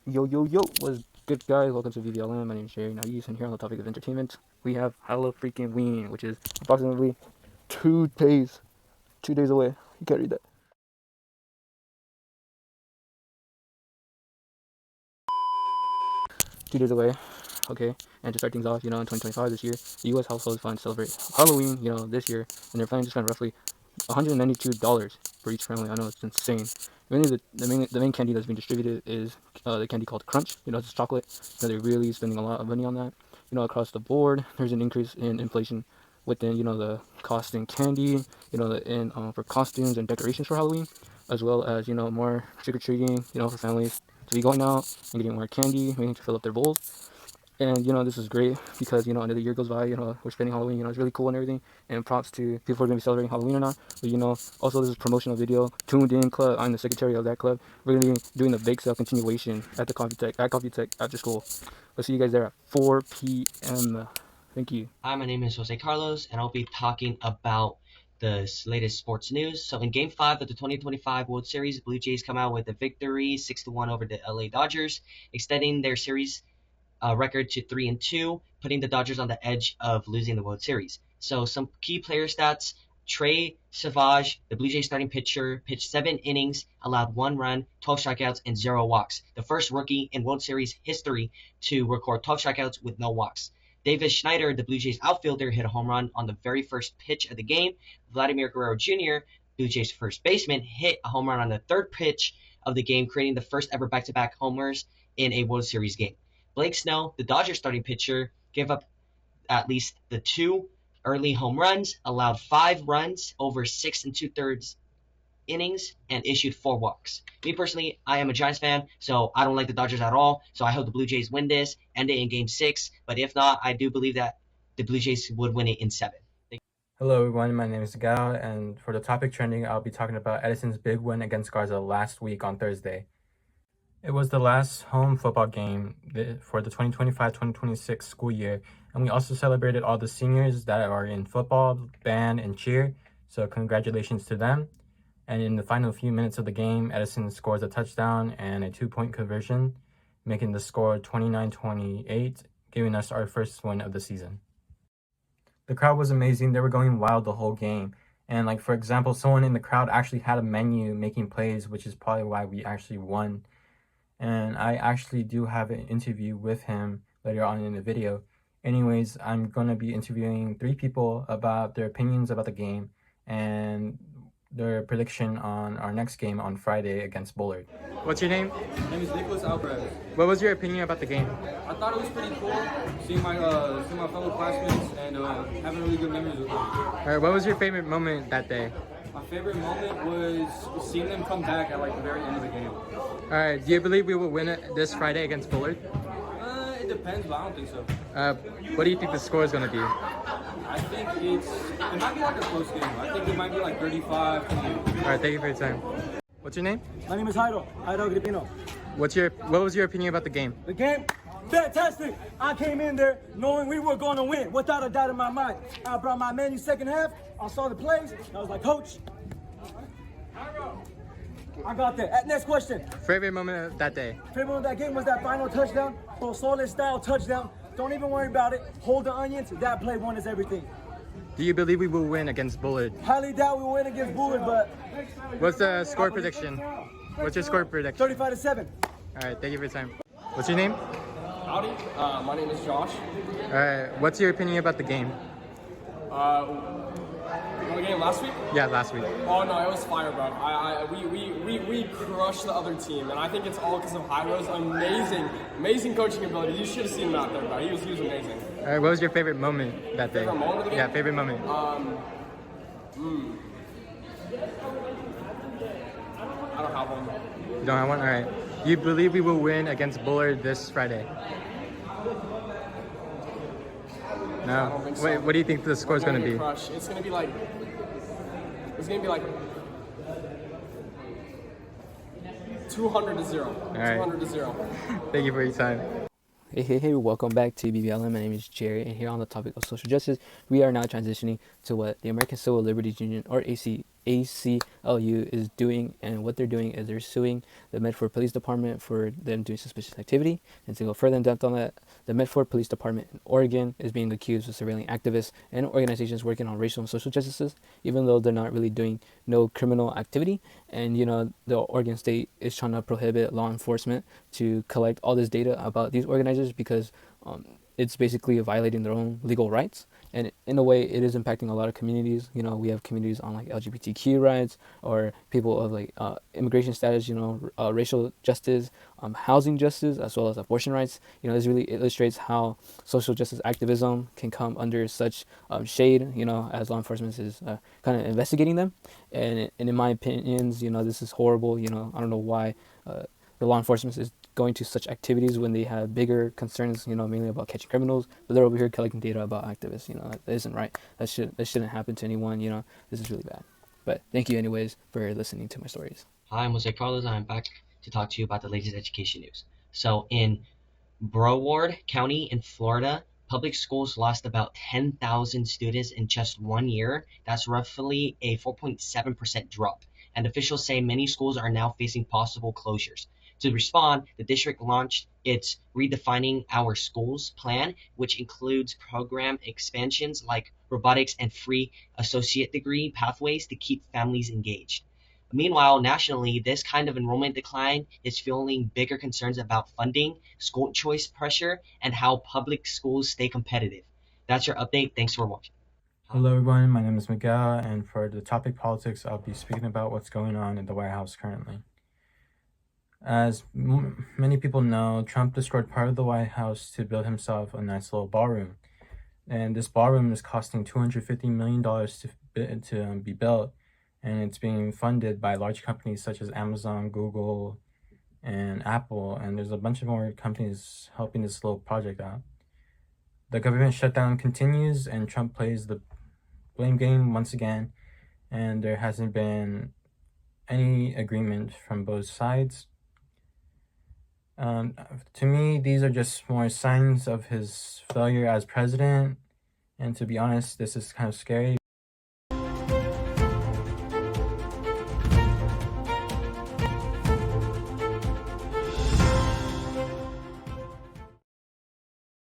Yo, what's good, guys? Welcome to BBL. My name is Jerry. Now, and here on the topic of entertainment, we have Halloween, which is approximately 2 days, 2 days away. You can't read that. 2 days away. Okay, and to start things off, in 2025 this year, the U.S. households plan to celebrate Halloween, this year, and they're planning to spend roughly $192 for each family. I know it's insane. Mainly the main candy that's being distributed is the candy called Crunch. It's chocolate. They're really spending a lot of money on that. Across the board, there's an increase in inflation within the cost in candy. For costumes and decorations for Halloween, as well as more trick or treating. For families to be going out and getting more candy, waiting to fill up their bowls. And this is great because another year goes by. We're spending Halloween. It's really cool and everything. And props to people who are gonna be celebrating Halloween or not. But also this is a promotional video. Tuned In Club. I'm the secretary of that club. We're gonna be doing the bake sale continuation at the Coffee Tech after school. We'll see you guys there at 4 p.m. Thank you. Hi, my name is Jose Carlos, and I'll be talking about the latest sports news. So, in Game 5 of the 2025 World Series, the Blue Jays come out with a victory, 6-1 over the LA Dodgers, extending their series record to 3-2, putting the Dodgers on the edge of losing the World Series. So, some key player stats: Trey Savage, the Blue Jays starting pitcher, pitched 7 innings, allowed 1 run, 12 strikeouts, and 0 walks. The first rookie in World Series history to record 12 strikeouts with no walks. Davis Schneider, the Blue Jays outfielder, hit a home run on the very first pitch of the game. Vladimir Guerrero Jr., Blue Jays first baseman, hit a home run on the third pitch of the game, creating the first ever back-to-back homers in a World Series game. Blake Snell, the Dodgers starting pitcher, gave up at least the 2 early home runs, allowed 5 runs over 6 2/3 innings, and issued 4 walks. Me personally, I am a Giants fan, so I don't like the Dodgers at all. So I hope the Blue Jays win this, end it in Game 6. But if not, I do believe that the Blue Jays would win it in 7. Hello everyone, my name is Gao, and for the topic trending, I'll be talking about Edison's big win against Garza last week on Thursday. It was the last home football game for the 2025-2026 school year, and we also celebrated all the seniors that are in football, band, and cheer, so congratulations to them. And in the final few minutes of the game, Edison scores a touchdown and a 2-point conversion, making the score 29-28, giving us our first win of the season. The crowd was amazing. They were going wild the whole game. And for example, someone in the crowd actually had a menu making plays, which is probably why we actually won. And I actually do have an interview with him later on in the video. Anyways, I'm going to be interviewing 3 people about their opinions about the game and their prediction on our next game on Friday against Bullard. What's your name? My name is Nicholas Alvarez. What was your opinion about the game? I thought it was pretty cool seeing my fellow classmates and having really good memories with them. All right, what was your favorite moment that day? My favorite moment was seeing them come back at the very end of the game. All right, do you believe we will win it this Friday against Bullard? It depends, but I don't think so. What do you think the score is going to be? I think it might be a close game. I think it might be 35-28. All right, thank you for your time. What's your name? My name is Jairo Gripino. What was your opinion about the game? The game, fantastic. I came in there knowing we were going to win, without a doubt in my mind. I brought my menu second half. I saw the plays. I was like, Coach, I got that. Next question. Favorite moment of that day? Favorite moment of that game was that final touchdown. Solid style touchdown. Don't even worry about it. Hold the onions. That play won us everything. Do you believe we will win against Bullard? Highly doubt we will win against Bullard, but... What's the score prediction? What's your score prediction? 35-7. All right, thank you for your time. What's your name? Howdy, my name is Josh. All right, what's your opinion about the game? The game last week? Yeah, last week. Oh no, it was fire, bro. We crushed the other team, and I think it's all because of Jairo's amazing coaching ability. You should have seen him out there, bro. He was amazing. All right, what was your favorite moment that day? Favorite moment of the game? Yeah, favorite moment. I don't have one. You don't have one? All right. Do you believe we will win against Bullard this Friday? No. I don't think so. Wait, what do you think the score is going to be? Crush. It's gonna be like 200-0. All right. 200-0. Thank you for your time. Hey, welcome back to BBL. My name is Jerry, and here on the topic of social justice, we are now transitioning to what the American Civil Liberties Union, or ACLU is doing, and what they're doing is they're suing the Medford Police Department for them doing suspicious activity. And to go further in depth on that, the Medford Police Department in Oregon is being accused of surveilling activists and organizations working on racial and social justices, even though they're not really doing no criminal activity. And the Oregon State is trying to prohibit law enforcement to collect all this data about these organizers because it's basically violating their own legal rights. And in a way, it is impacting a lot of communities. We have communities on like LGBTQ rights or people of like immigration status, racial justice, housing justice, as well as abortion rights. This really illustrates how social justice activism can come under such shade, as law enforcement is kind of investigating them. And in my opinions, this is horrible. I don't know why the law enforcement is going to such activities when they have bigger concerns, mainly about catching criminals, but they're over here collecting data about activists. That isn't right. That shouldn't happen to anyone. This is really bad. But thank you anyways for listening to my stories. Hi, I'm Jose Carlos. I'm back to talk to you about the latest education news. So in Broward County in Florida, public schools lost about 10,000 students in just 1 year. That's roughly a 4.7% drop. And officials say many schools are now facing possible closures. To respond, the district launched its Redefining Our Schools plan, which includes program expansions like robotics and free associate degree pathways to keep families engaged. Meanwhile, nationally, this kind of enrollment decline is fueling bigger concerns about funding, school choice pressure, and how public schools stay competitive. That's your update. Thanks for watching. Hello everyone, my name is Miguel, and for the topic politics, I'll be speaking about what's going on in the White House currently. As many people know, Trump destroyed part of the White House to build himself a nice little ballroom. And this ballroom is costing $250 million to be built, and it's being funded by large companies such as Amazon, Google, and Apple, and there's a bunch of more companies helping this little project out. The government shutdown continues, and Trump plays the blame game once again, and there hasn't been any agreement from both sides. To me, these are just more signs of his failure as president, and to be honest, this is kind of scary.